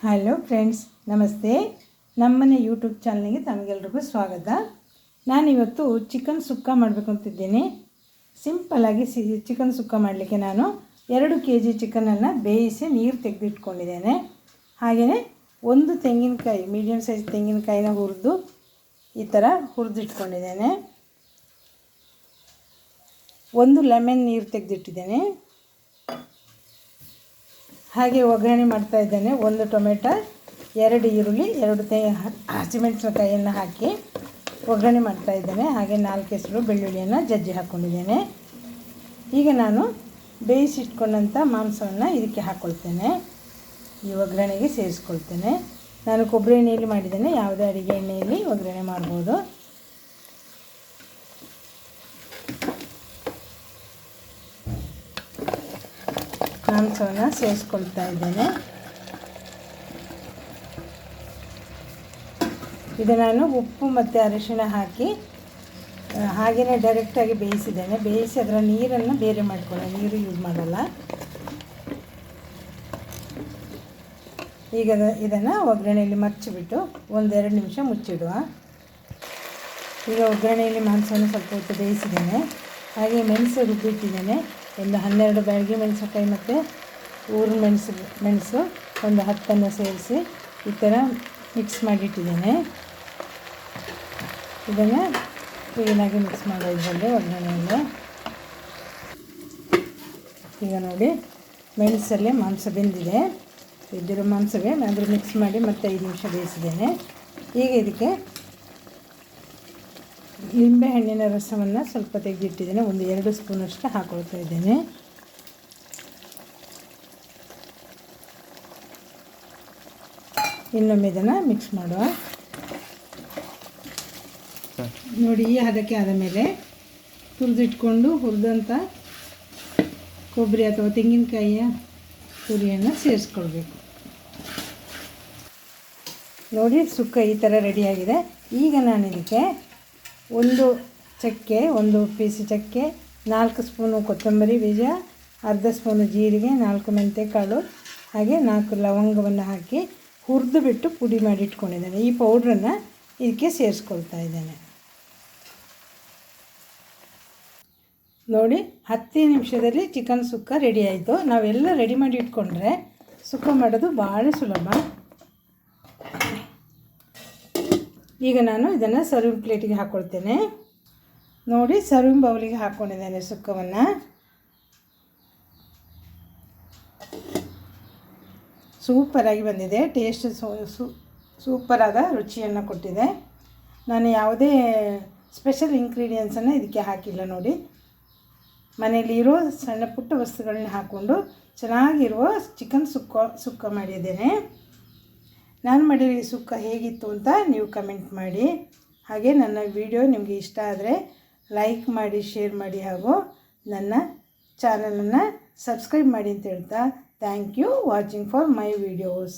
Hello friends, ನಮಸ್ತೆ. ನಮ್ಮನೆ YouTube ಚಾನಲ್ಗೆ ತಮಗೆಲ್ರಿಗೂ ಸ್ವಾಗತ. ನಾನಿವತ್ತು ಚಿಕನ್ ಸುಕ್ಕ ಮಾಡಬೇಕು ಅಂತಿದ್ದೀನಿ. ಸಿಂಪಲ್ಲಾಗಿ ಚಿಕನ್ ಸುಕ್ಕ ಮಾಡಲಿಕ್ಕೆ ನಾನು 2 kg ಚಿಕನನ್ನು ಬೇಯಿಸಿ ನೀರು ತೆಗೆದಿಟ್ಕೊಂಡಿದ್ದೇನೆ. ಹಾಗೆಯೇ ಒಂದು ತೆಂಗಿನಕಾಯಿ, ಮೀಡಿಯಮ್ ಸೈಜ್ ತೆಂಗಿನಕಾಯಿನ ಹುರಿದು ಈ ಥರ ಹುರಿದಿಟ್ಕೊಂಡಿದ್ದೇನೆ. ಒಂದು ಲೆಮನ್ ನೀರು ತೆಗೆದಿಟ್ಟಿದ್ದೇನೆ. ಹಾಗೆ ಒಗ್ಗರಣೆ ಮಾಡ್ತಾ ಇದ್ದೇನೆ. 1 ಟೊಮೆಟೊ, 2 ಈರುಳ್ಳಿ, 2 ಹಸಿಮೆಣಸಿನಕಾಯಿಯನ್ನು ಹಾಕಿ ಒಗ್ಗರಣೆ ಮಾಡ್ತಾ ಇದ್ದೇನೆ. ಹಾಗೆ 4 ಹೆಸರು ಬೆಳ್ಳುಳ್ಳಿಯನ್ನು ಜಜ್ಜಿ ಹಾಕ್ಕೊಂಡಿದ್ದೇನೆ. ಈಗ ನಾನು ಬೇಯಿಸಿಟ್ಕೊಂಡಂಥ ಮಾಂಸವನ್ನು ಇದಕ್ಕೆ ಹಾಕ್ಕೊಳ್ತೇನೆ. ಈ ಒಗ್ಗರಣೆಗೆ ಸೇರಿಸ್ಕೊಳ್ತೇನೆ. ನಾನು ಕೊಬ್ಬರಿ ಎಣ್ಣೆಯಲ್ಲಿ ಮಾಡಿದ್ದೇನೆ. ಯಾವುದೇ ಅಡುಗೆ ಎಣ್ಣೆಯಲ್ಲಿ ಒಗ್ಗರಣೆ ಮಾಡ್ಬೋದು. ಮಾಂಸವನ್ನು ಸೇರಿಸ್ಕೊಳ್ತಾ ಇದ್ದೇನೆ. ಇದು ನಾನು ಉಪ್ಪು ಮತ್ತು ಅರಿಶಿಣ ಹಾಕಿ ಹಾಗೆಯೇ ಡೈರೆಕ್ಟಾಗಿ ಬೇಯಿಸಿದ್ದೇನೆ. ಬೇಯಿಸಿ ಅದರ ನೀರನ್ನು ಬೇರೆ ಮಾಡ್ಕೊಳ್ಳೋಣ, ನೀರು ಯೂಸ್ ಮಾಡಲ್ಲ. ಈಗ ಇದನ್ನು ಒಗ್ಗರಣೆಯಲ್ಲಿ ಮಚ್ಚಿಬಿಟ್ಟು 1-2 ನಿಮಿಷ ಮುಚ್ಚಿಡುವ. ಈಗ ಒಗ್ಗರಣೆಯಲ್ಲಿ ಮಾಂಸವನ್ನು ಸ್ವಲ್ಪ ಹೊತ್ತು ಬೇಯಿಸಿದ್ದೇನೆ. ಹಾಗೆ ಮೆಣಸು ರುಬ್ಬಿಟ್ಟಿದ್ದೇನೆ. ಒಂದು 12 ಬ್ಯಾಡಗಿ ಮೆಣಸಿನಕಾಯಿ ಮತ್ತು ಊರಿನ ಮೆಣಸು ಒಂದು 10 ಸೇರಿಸಿ ಈ ಥರ ಮಿಕ್ಸ್ ಮಾಡಿಟ್ಟಿದ್ದೇನೆ. ಇದನ್ನು ಕ್ಲೀನಾಗಿ ಮಿಕ್ಸ್ ಮಾಡೋದ್ರಲ್ಲಿ ಒಗ್ಗರಣೆಯಲ್ಲಿ. ಈಗ ನೋಡಿ, ಮೆಣಸಲ್ಲೇ ಮಾಂಸ ಬೆಂದಿದೆ. ಬೆಂದಿರೋ ಮಾಂಸವೇ ನಾನು ಮಿಕ್ಸ್ ಮಾಡಿ ಮತ್ತೆ 5 ನಿಮಿಷ ಬೇಯಿಸಿದ್ದೇನೆ. ಈಗ ಇದಕ್ಕೆ ನಿಂಬೆಹಣ್ಣಿನ ರಸವನ್ನು ಸ್ವಲ್ಪ ತೆಗೆದಿಟ್ಟಿದ್ದೇನೆ. 1-2 ಸ್ಪೂನಷ್ಟು ಹಾಕೊಳ್ತಾ ಇದ್ದೇನೆ. ಇನ್ನೊಮ್ಮೆ ಇದನ್ನು ಮಿಕ್ಸ್ ಮಾಡುವ. ನೋಡಿ, ಈ ಹದಕ್ಕೆ ಆದ ಮೇಲೆ ಹುರಿದಂಥ ಕೊಬ್ಬರಿ ಅಥವಾ ತೆಂಗಿನಕಾಯಿಯ ತುರಿಯನ್ನು ಸೇರಿಸ್ಕೊಳ್ಬೇಕು. ನೋಡಿ, ಸುಕ್ಕ ಈ ಥರ ರೆಡಿಯಾಗಿದೆ. ಈಗ ನಾನು ಇದಕ್ಕೆ 1 ಚಕ್ಕೆ, 1 ಪೀಸ್ ಚಕ್ಕೆ, 4 ಸ್ಪೂನು ಕೊತ್ತಂಬರಿ ಬೀಜ, ಅರ್ಧ ಸ್ಪೂನು ಜೀರಿಗೆ, 4 ಮೆಂತ್ಯಕಾಳು, ಹಾಗೆ 4 ಲವಂಗವನ್ನು ಹಾಕಿ ಹುರಿದು ಬಿಟ್ಟು ಪುಡಿ ಮಾಡಿ ಇಟ್ಕೊಂಡಿದ್ದೇನೆ. ಈ ಪೌಡ್ರನ್ನು ಇದಕ್ಕೆ ಸೇರಿಸ್ಕೊಳ್ತಾ ಇದ್ದೇನೆ. ನೋಡಿ, 10 ನಿಮಿಷದಲ್ಲಿ ಚಿಕನ್ ಸುಕ್ಕ ರೆಡಿ ಆಯಿತು. ನಾವೆಲ್ಲ ರೆಡಿ ಮಾಡಿ ಇಟ್ಕೊಂಡ್ರೆ ಸುಕ್ಕ ಮಾಡೋದು ಭಾಳ ಸುಲಭ. ಈಗ ನಾನು ಇದನ್ನು ಸರ್ವಿಂಗ್ ಪ್ಲೇಟಿಗೆ ಹಾಕ್ಕೊಳ್ತೇನೆ. ನೋಡಿ, ಸರ್ವಿಂಗ್ ಬೌಲಿಗೆ ಹಾಕ್ಕೊಂಡಿದ್ದೇನೆ ಸುಕ್ಕವನ್ನು. ಸೂಪರಾಗಿ ಬಂದಿದೆ. ಟೇಸ್ಟ್ ಸೂಪರಾದ ರುಚಿಯನ್ನು ಕೊಟ್ಟಿದೆ. ನಾನು ಯಾವುದೇ ಸ್ಪೆಷಲ್ ಇಂಗ್ರೀಡಿಯೆಂಟ್ಸನ್ನು ಇದಕ್ಕೆ ಹಾಕಿಲ್ಲ. ನೋಡಿ, ಮನೆಯಲ್ಲಿ ಇರೋ ಸಣ್ಣ ಪುಟ್ಟ ವಸ್ತುಗಳನ್ನ ಹಾಕ್ಕೊಂಡು ಚೆನ್ನಾಗಿರುವ ಚಿಕನ್ ಸುಕ್ಕ ಮಾಡಿದ್ದೇನೆ. ನಾನು ಮಾಡಿರೋ ಈ ಸುಕ್ಕ ಹೇಗಿತ್ತು ಅಂತ ನೀವು ಕಮೆಂಟ್ ಮಾಡಿ. ಹಾಗೆ ನನ್ನ ವಿಡಿಯೋ ನಿಮಗೆ ಇಷ್ಟ ಆದರೆ ಲೈಕ್ ಮಾಡಿ, ಶೇರ್ ಮಾಡಿ, ಹಾಗೂ ನನ್ನ ಚಾನಲನ್ನು ಸಬ್ಸ್ಕ್ರೈಬ್ ಮಾಡಿ ಅಂತ ಹೇಳ್ತಾ, thank you watching for my videos.